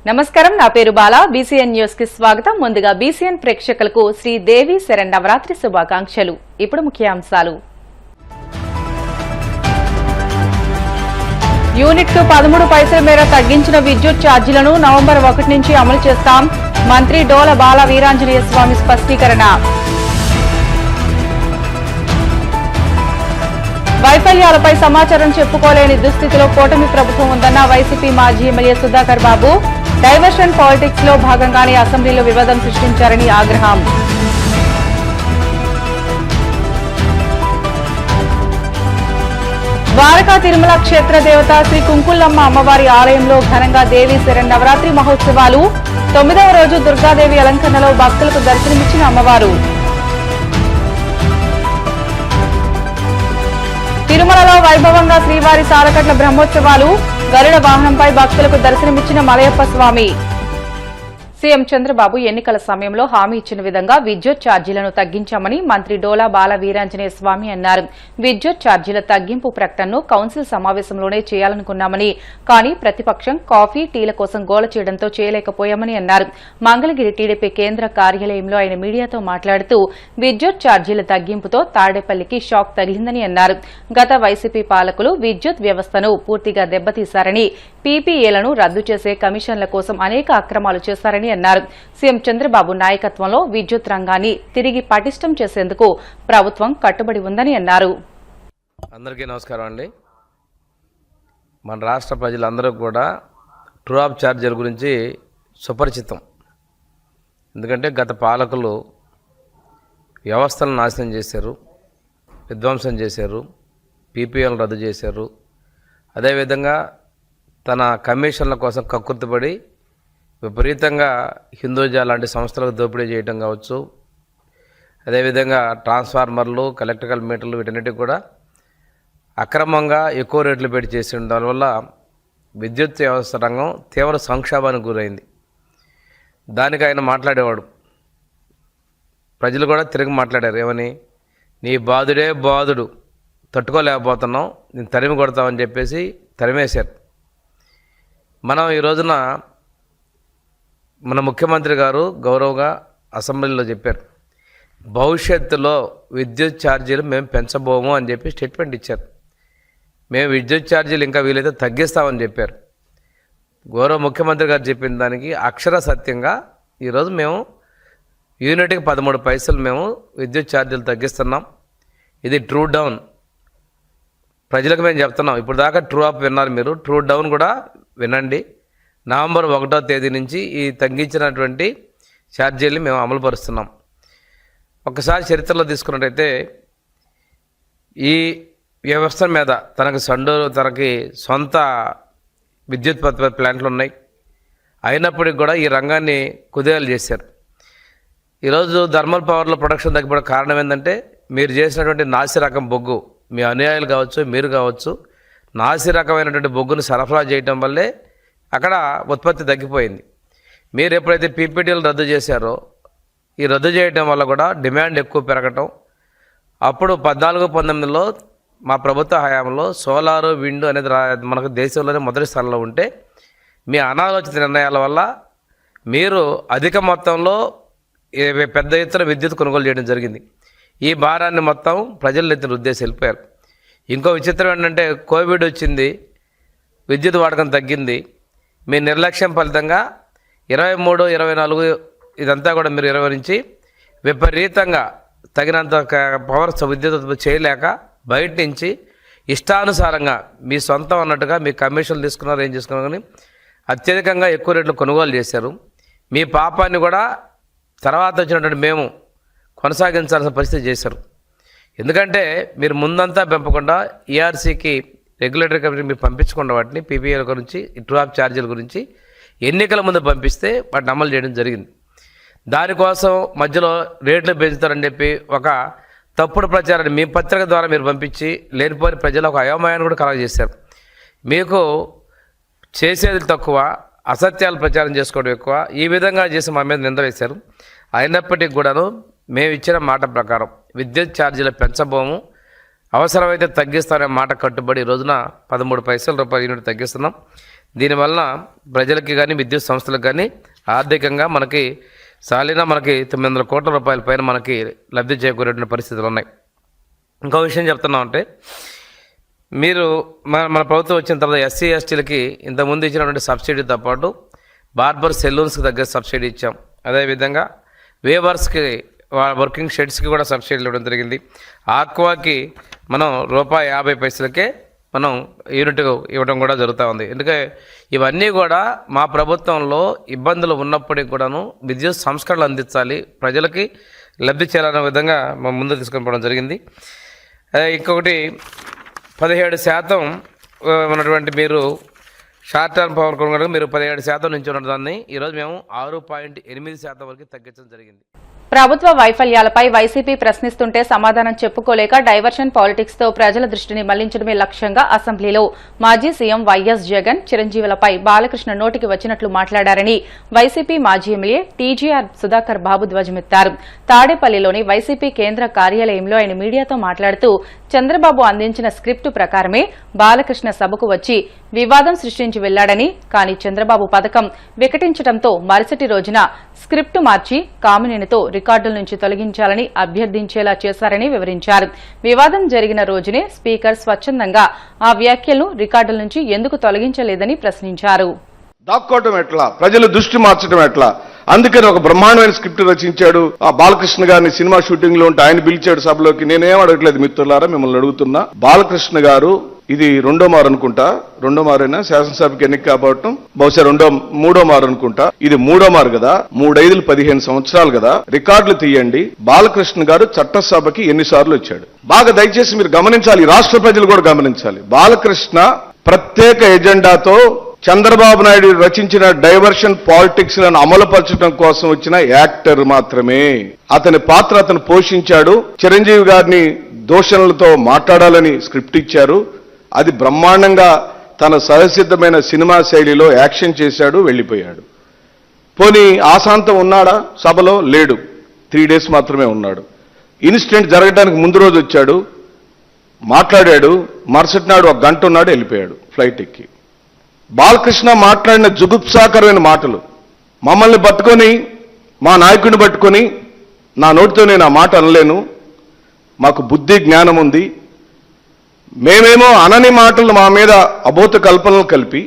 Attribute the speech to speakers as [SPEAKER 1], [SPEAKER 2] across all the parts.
[SPEAKER 1] నమస్కారం, నా పేరు బాల. బీసీఎన్ న్యూస్ కి స్వాగతం. ముందుగా బీసీఎన్ ప్రేక్షకులకు శ్రీదేవి శరన్నవరాత్రి శుభాకాంక్షలు. ఇప్పుడు ముఖ్యాంశాలు. యూనిట్ కు 13 పైసల మేర తగ్గించిన విద్యుత్ ఛార్జీలను నవంబర్ 1 నుంచి అమలు చేస్తాం. మంత్రి డోల బాల వీరాంజనేయ స్వామి స్పష్టీకరణ. వైఫల్యాలపై సమాచారం చెప్పుకోలేని దుస్థితిలో కూటమి ప్రభుత్వం ఉందన్న వైసీపీ మాజీ ఎమ్మెల్యే సుధాకర్ బాబు. డైవర్షన్ పాలిటిక్స్ లో భాగంగానే అసెంబ్లీలో వివాదం సృష్టించారని ఆగ్రహం. ద్వారకా తిరుమల క్షేత్ర దేవత శ్రీ కుంకులమ్మ అమ్మవారి ఆలయంలో ఘనంగా దేవీ శరన్నవరాత్రి మహోత్సవాలు. 9వ రోజు దుర్గాదేవి అలంకరణలో భక్తులకు దర్శనమిచ్చిన అమ్మవారు. తిరుమలలో వైభవంగా శ్రీవారి సాలకట్ల బ్రహ్మోత్సవాలు. గరుడ వాహనంపై భక్తులకు దర్శనమిచ్చిన మలయప్ప స్వామి. సీఎం చంద్రబాబు ఎన్నికల సమయంలో హామీ ఇచ్చిన విధంగా విద్యుత్ ఛార్జీలను తగ్గించామని మంత్రి డోలా బాల వీరాంజనేయ స్వామి అన్నారు. విద్యుత్ ఛార్జీల తగ్గింపు ప్రకటనను కౌన్సిల్ సమావేశంలోనే చేయాలనుకున్నామని, కానీ ప్రతిపక్షం కాఫీ, టీల కోసం గోల చేయడంతో చేయలేకపోయామని అన్నారు. మంగళగిరి టీడీపీ కేంద్ర కార్యాలయంలో ఆయన మీడియాతో మాట్లాడుతూ విద్యుత్ ఛార్జీల తగ్గింపుతో తాడేపల్లికి షాక్ తగిలిందని అన్నారు. గత వైసీపీ పాలకులు విద్యుత్ వ్యవస్థను పూర్తిగా దెబ్బతీశారని, పీపీఏలను రద్దు చేసే కమిషన్ల కోసం అనేక అక్రమాలు చేశారని అన్నారు. సీఎం చంద్రబాబు నాయకత్వంలో విద్యుత్ రంగాన్ని తిరిగి పటిష్టం చేసేందుకు ప్రభుత్వం కట్టుబడి ఉందని అన్నారు.
[SPEAKER 2] అందరికీ నమస్కారం అండి. మన రాష్ట్ర ప్రజలందరూ కూడా ట్రూ అప్ ఛార్జీల గురించి సుపరిచితం. ఎందుకంటే గత పాలకులు వ్యవస్థలను నాశనం చేశారు, విధ్వంసం చేశారు, పీపీఎల్ను రద్దు చేశారు. అదేవిధంగా తన కమిషన్ల కోసం కక్కుర్తిపడి విపరీతంగా హిందూజా లాంటి సంస్థలకు దోపిడీ చేయడం కావచ్చు, అదేవిధంగా ట్రాన్స్ఫార్మర్లు, ఎలక్ట్రికల్ మీటర్లు వీటన్నిటికి కూడా అక్రమంగా ఎక్కువ రేట్లు పెట్టి చేసి దానివల్ల విద్యుత్ వ్యవస్థ రంగం తీవ్ర సంక్షోభానికి గురైంది. దానికి ఆయన మాట్లాడేవాడు. ప్రజలు కూడా తిరిగి మాట్లాడారు. ఏమని? నీ బాధుడే బాధుడు, తట్టుకోలేకపోతున్నాం, నేను తరిమి కొడతామని చెప్పేసి తరిమేశారు. మనం ఈ రోజున మన ముఖ్యమంత్రి గారు గౌరవగా అసెంబ్లీలో చెప్పారు, భవిష్యత్తులో విద్యుత్ ఛార్జీలు మేము పెంచబోము అని చెప్పి స్టేట్మెంట్ ఇచ్చారు. మేము విద్యుత్ ఛార్జీలు ఇంకా వీలైతే తగ్గిస్తామని చెప్పారు. గౌరవ ముఖ్యమంత్రి గారు చెప్పిన దానికి అక్షర సత్యంగా ఈరోజు మేము యూనిట్కి 13 పైసలు మేము విద్యుత్ ఛార్జీలు తగ్గిస్తున్నాం. ఇది ట్రూ డౌన్. ప్రజలకు మేము చెప్తున్నాం. ఇప్పుడు దాకా ట్రూ అప్ విన్నారు మీరు, ట్రూ డౌన్ కూడా వినండి. నవంబర్ 1వ తేదీ నుంచి ఈ తగ్గించినటువంటి ఛార్జీల్ని మేము అమలుపరుస్తున్నాం. ఒకసారి చరిత్రలో తీసుకున్నట్టయితే ఈ వ్యవస్థ మీద తనకి సొంత విద్యుత్ ప్లాంట్లు ఉన్నాయి. అయినప్పటికీ కూడా ఈ రంగాన్ని కుదేలు చేశారు. ఈరోజు థర్మల్ పవర్లో ప్రొడక్షన్ తగ్గిపోవడం కారణం ఏంటంటే మీరు చేసినటువంటి నాసి రకం బొగ్గు, మీ అనుయాయులు కావచ్చు, మీరు కావచ్చు, నాసి రకమైనటువంటి బొగ్గును సరఫరా చేయడం వల్లే అక్కడ ఉత్పత్తి తగ్గిపోయింది. మీరు ఎప్పుడైతే పీపీటీలు రద్దు చేశారో, ఈ రద్దు చేయడం వల్ల కూడా డిమాండ్ ఎక్కువ పెరగటం, అప్పుడు 14-19లో మా ప్రభుత్వ హయాంలో సోలారు, విండ్ అనేది మనకు దేశంలోనే మొదటి స్థానంలో ఉంటే మీ అనాలోచిత నిర్ణయాల వల్ల మీరు అధిక మొత్తంలో పెద్ద ఎత్తున విద్యుత్ కొనుగోలు చేయడం జరిగింది. ఈ భారాన్ని మొత్తం ప్రజల ఎత్తున రుద్దేసి వెళ్ళిపోయారు. ఇంకో విచిత్రం ఏంటంటే కోవిడ్ వచ్చింది, విద్యుత్ వాడకం తగ్గింది. మీ నిర్లక్ష్యం ఫలితంగా 23, 24 ఇదంతా కూడా మీరు 20 నుంచి విపరీతంగా తగినంత పవర్ విద్యుత్ ఉత్పత్తి చేయలేక బయట నుంచి ఇష్టానుసారంగా మీ సొంతం అన్నట్టుగా మీ కమిషన్లు తీసుకున్నారు, ఏం చేసుకున్నారు కానీ అత్యధికంగా ఎక్కువ రేట్లు కొనుగోలు చేశారు. మీ పాపాన్ని కూడా తర్వాత వచ్చినటువంటి మేము కొనసాగించాల్సిన పరిస్థితి చేశారు. ఎందుకంటే మీరు ముందంతా పెంపకుండా ఈఆర్సీకి రెగ్యులేటరీ కమిషన్ మీరు పంపించకుండా వాటిని పీపీఎల్ గురించి, ట్రూ అప్ ఛార్జీల గురించి ఎన్నికల ముందు పంపిస్తే వాటిని అమలు చేయడం జరిగింది. దానికోసం మధ్యలో రేట్లు పెంచుతారని చెప్పి ఒక తప్పుడు ప్రచారాన్ని మీ పత్రిక ద్వారా మీరు పంపించి లేనిపోని ప్రజలు ఒక అయోమయాన్ని కూడా కలగజేశారు. మీకు చేసేది తక్కువ, అసత్యాలు ప్రచారం చేసుకోవడం ఎక్కువ. ఈ విధంగా చేసి మా మీద నింద వేశారు. అయినప్పటికీ కూడాను మేము ఇచ్చిన మాట ప్రకారం విద్యుత్ ఛార్జీలు పెంచబోము, అవసరమైతే తగ్గిస్తారనే మాట కట్టుబడి ఈ రోజున 13 పైసల రూపాయల యూనిట్ తగ్గిస్తున్నాం. దీనివలన ప్రజలకి కానీ విద్యుత్ సంస్థలకు కానీ ఆర్థికంగా మనకి మనకి 900 కోట్ల రూపాయల పైన మనకి లబ్ధి చేకూరేటువంటి పరిస్థితులు ఉన్నాయి. ఇంకో విషయం చెప్తున్నామంటే, మీరు మన ప్రభుత్వం వచ్చిన తర్వాత ఎస్సీ ఎస్టీలకి ఇంతకుముందు ఇచ్చినటువంటి సబ్సిడీతో పాటు బార్బర్ సెలూన్స్కి దగ్గర సబ్సిడీ ఇచ్చాం. అదేవిధంగా వేవర్స్కి వర్కింగ్ షెడ్స్కి కూడా సబ్సిడీలు ఇవ్వడం జరిగింది. ఆక్వాకి మనం ₹50 మనం యూనిట్ ఇవ్వడం కూడా జరుగుతూ ఉంది. ఎందుకంటే ఇవన్నీ కూడా మా ప్రభుత్వంలో ఇబ్బందులు ఉన్నప్పటికీ కూడాను విద్యుత్ సంస్కరణలు అందించాలి, ప్రజలకి లబ్ధి చేయాలనే విధంగా మనం ముందు తీసుకొని పోవడం జరిగింది. ఇంకొకటి 17% ఉన్నటువంటి మీరు షార్ట్ టర్మ్ పవర్ కొనుగోలు మీరు 17% నుంచి ఉన్న దాన్ని ఈరోజు మేము 6.8% వరకు తగ్గించడం జరిగింది.
[SPEAKER 1] ప్రభుత్వ వైఫల్యాలపై వైసీపీ ప్రశ్నిస్తుంటే సమాధానం చెప్పుకోలేక డైవర్షన్ పాలిటిక్స్ తో ప్రజల దృష్టిని మళ్లించడమే లక్ష్యంగా అసెంబ్లీలో మాజీ సీఎం వైఎస్ జగన్ చిరంజీవులపై బాలకృష్ణ నోటికి వచ్చినట్లు మాట్లాడారని వైసీపీ మాజీ ఎమ్మెల్యే టీజీఆర్ సుధాకర్ బాబు ధ్వజమెత్తారు. తాడేపల్లిలోని వైసీపీ కేంద్ర కార్యాలయంలో ఆయన మీడియాతో మాట్లాడుతూ చంద్రబాబు అందించిన స్క్రిప్టు ప్రకారమే బాలకృష్ణ సభకు వచ్చి వివాదం సృష్టించి వెళ్లాడని, కానీ చంద్రబాబు పథకం వికటించడంతో మరుసటి రోజున స్క్రిప్టు మార్చి కామినేనితో రికార్డుల నుంచి తొలగించాలని అభ్యర్థించేలా చేశారని వివరించారు. వివాదం జరిగిన రోజునే స్పీకర్ స్వచ్ఛందంగా ఆ వ్యాఖ్యలను రికార్డుల నుంచి ఎందుకు తొలగించలేదని ప్రశ్నించారు.
[SPEAKER 3] దాక్కోవటం ఎట్లా, ప్రజల దృష్టి మార్చడం ఎట్లా, అందుకని ఒక బ్రహ్మాండమైన స్క్రిప్ట్ రచించాడు. ఆ బాలకృష్ణ గారిని సినిమా షూటింగ్ లో ఉంటే ఆయన పిలిచాడు సభలోకి. నేనేం అడగట్లేదు మిత్రులారా, మిమ్మల్ని అడుగుతున్నా. బాలకృష్ణ గారు ఇది రెండో మారు అనుకుంటా, రెండో మారైనా శాసనసభకి ఎన్నిక కాబట్టం, బహుశా మూడో మారు అనుకుంటా. ఇది మూడో మారు కదా, 3 15 సంవత్సరాలు కదా. రికార్డులు తీయండి. బాలకృష్ణ గారు చట్టసభకి ఎన్నిసార్లు వచ్చాడు బాగా దయచేసి మీరు గమనించాలి, రాష్ట్ర ప్రజలు కూడా గమనించాలి. బాలకృష్ణ ప్రత్యేక ఎజెండాతో చంద్రబాబు నాయుడు రచించిన డైవర్షన్ పాలిటిక్స్ లను అమలుపరచడం కోసం వచ్చిన యాక్టర్ మాత్రమే. అతని పాత్ర అతను పోషించాడు. చిరంజీవి గారిని దూషణలతో మాట్లాడాలని స్క్రిప్ట్ ఇచ్చారు. అది బ్రహ్మాండంగా తన సహసిద్ధమైన సినిమా శైలిలో యాక్షన్ చేశాడు, వెళ్లిపోయాడు. పోనీ ఆశాంతం ఉన్నాడా సభలో? లేడు. 3 days మాత్రమే ఉన్నాడు. ఇన్సిడెంట్ జరగడానికి ముందు రోజు వచ్చాడు, మాట్లాడాడు, మరుసటి నాడు 1 గంట ఉన్నాడు, వెళ్ళిపోయాడు ఫ్లైట్ ఎక్కి. బాలకృష్ణ మాట్లాడిన జుగుప్సాకరమైన మాటలు మమ్మల్ని పట్టుకొని, మా నాయకుడిని పట్టుకొని, నా నోటితో నేను ఆ మాట అనలేను, మాకు బుద్ధి జ్ఞానం ఉంది, మేమేమో అనని మాటలు మా మీద అబోధ కల్పనలు కలిపి,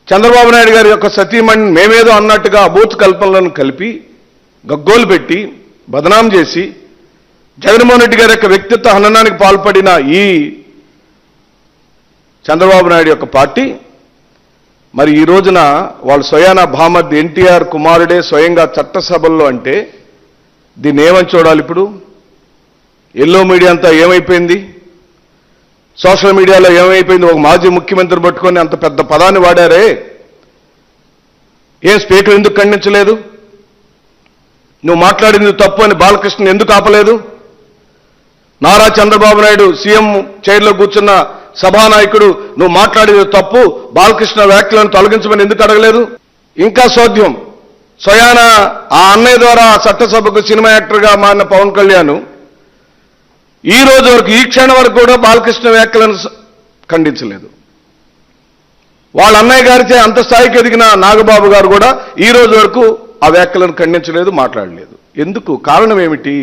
[SPEAKER 3] చంద్రబాబు నాయుడు గారి యొక్క సతీమణి మేమేదో అన్నట్టుగా అబోధ కల్పనలను కలిపి గగ్గోలు పెట్టి బదనాం చేసి జగన్మోహన్ రెడ్డి గారి యొక్క వ్యక్తిత్వ హననానికి పాల్పడిన ఈ చంద్రబాబు నాయుడు యొక్క పార్టీ మరి ఈ రోజున వాళ్ళు స్వయాన భామర్ది ఎన్టీఆర్ కుమారుడే స్వయంగా చట్టసభల్లో అంటే దీన్ని ఏమని చూడాలి? ఇప్పుడు ఎల్లో మీడియా అంతా ఏమైపోయింది, సోషల్ మీడియాలో ఏమైపోయింది? ఒక మాజీ ముఖ్యమంత్రిని పట్టుకొని అంత పెద్ద పదాన్ని వాడారే, ఏం స్పీకర్ ఎందుకు ఖండించలేదు? నువ్వు మాట్లాడింది తప్పు అని బాలకృష్ణ ఎందుకు ఆపలేదు? నారా చంద్రబాబు నాయుడు సీఎం చైర్లో కూర్చున్న సభానాయకుడు నువ్వు మాట్లాడేది తప్పు, బాలకృష్ణ వ్యాఖ్యలను తొలగించమని ఎందుకు అడగలేదు? ఇంకా సోద్యం, స్వయాన ఆ అన్నయ్య ద్వారా చట్టసభకు సినిమా యాక్టర్గా మారిన పవన్ కళ్యాణ్ ఈ రోజు వరకు, ఈ క్షణం వరకు కూడా బాలకృష్ణ వ్యాఖ్యలను ఖండించలేదు. వాళ్ళ అన్నయ్య గారిచే అంత స్థాయికి ఎదిగిన నాగబాబు గారు కూడా ఈ రోజు వరకు ఆ వ్యాఖ్యలను ఖండించలేదు, మాట్లాడలేదు. ఎందుకు? కారణం ఏమిటి?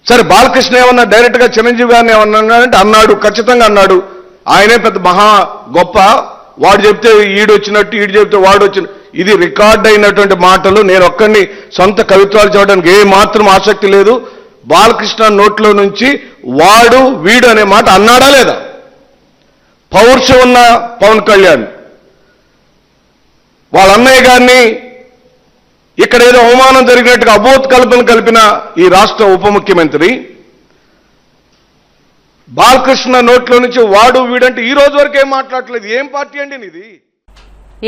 [SPEAKER 3] సరే, బాలకృష్ణ ఏమన్నా డైరెక్ట్ గా చిరంజీవి గారిని ఏమన్నా అంటే అన్నాడు, ఖచ్చితంగా అన్నాడు. ఆయనే పెద్ద మహా గొప్ప, వాడు చెప్తే ఈడు వచ్చినట్టు, ఈడు చెప్తే వాడు వచ్చిన, ఇది రికార్డ్ అయినటువంటి మాటలు. నేను ఒక్కడిని సొంత కవిత్వాలు చెప్పడానికి ఏ మాత్రం ఆసక్తి లేదు. బాలకృష్ణ నోట్లో నుంచి వాడు వీడు అనే మాట అన్నాడా లేదా? పౌరుషం ఉన్న పవన్ కళ్యాణ్ వాళ్ళ అన్నయ్య గారిని ఇక్కడ ఏదో అవమానం జరిగినట్టుగా అబోధ కల్పన కలిపిన ఈ రాష్ట్ర ఉప ముఖ్యమంత్రి బాలకృష్ణ నోట్లో నుంచి వాడు వీడంటే ఈ రోజు వరకు ఏం మాట్లాడలేదు. ఏం పార్టీ అండి ఇది?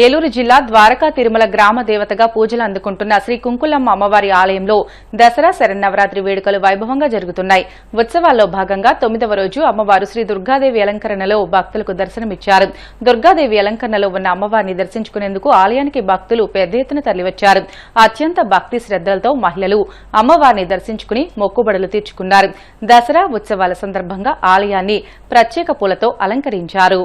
[SPEAKER 1] ఏలూరు జిల్లా ద్వారకా తిరుమల గ్రామ దేవతగా పూజలు అందుకుంటున్న శ్రీ కుంకులమ్మ అమ్మవారి ఆలయంలో దసరా శరన్నవరాత్రి వేడుకలు వైభవంగా జరుగుతున్నాయి. ఉత్సవాల్లో భాగంగా 9వ రోజు అమ్మవారు శ్రీ దుర్గాదేవి అలంకరణలో భక్తులకు దర్శనమిచ్చారు. దుర్గాదేవి అలంకరణలో ఉన్న అమ్మవారిని దర్శించుకునేందుకు ఆలయానికి భక్తులు పెద్ద ఎత్తున తరలివచ్చారు. అత్యంత భక్తి శ్రద్దలతో మహిళలు అమ్మవారిని దర్శించుకుని మొక్కుబడులు తీర్చుకున్నారు. దసరా ఉత్సవాల సందర్భంగా ఆలయాన్ని ప్రత్యేక పూలతో అలంకరించారు.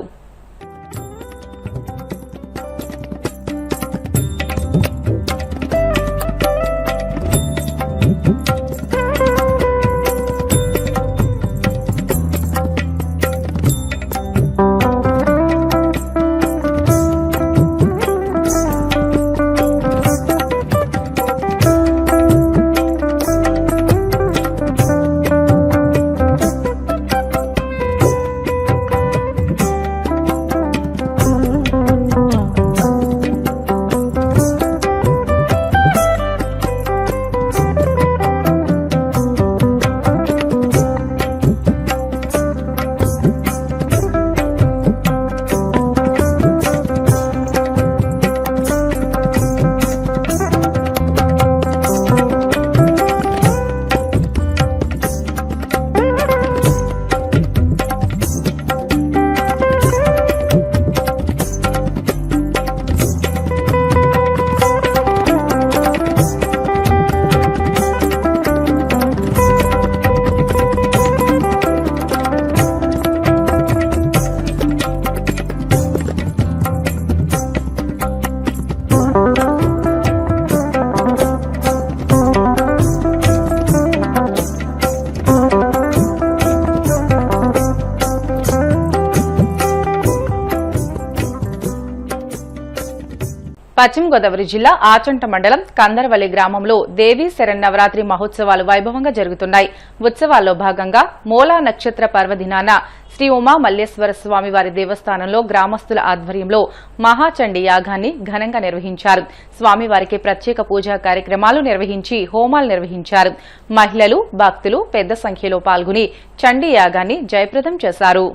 [SPEAKER 1] పశ్చిమ గోదావరి జిల్లా ఆచంట మండలం కందరవల్లి గ్రామంలో దేవీ శరన్నవరాత్రి మహోత్సవాలు వైభవంగా జరుగుతున్నాయి. ఉత్సవాల్లో భాగంగా మూలా నక్షత్ర పర్వదినాన శ్రీ ఉమా మల్లేశ్వర స్వామి వారి దేవస్థానంలో గ్రామస్తుల ఆధ్వర్యంలో మహాచండీ యాగాన్ని ఘనంగా నిర్వహించారు. స్వామివారికి ప్రత్యేక పూజా కార్యక్రమాలు నిర్వహించి హోమాలు నిర్వహించారు. మహిళలు, భక్తులు పెద్ద సంఖ్యలో పాల్గొని చండీ యాగాన్ని జయప్రదం చేశారు.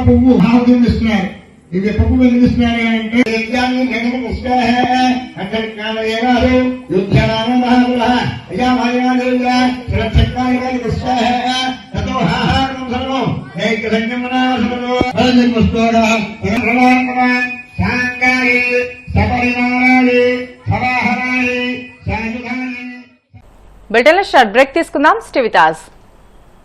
[SPEAKER 4] పువ్వు భావం ఇస్తున్నారు. ఇది పువ్వు వెలిగిస్తున్నారు అంటే యజ్ఞాన్ని
[SPEAKER 1] బ్రిటన్ లో షార్ట్ బ్రేక్ తీసుకుందాం. Stay with us.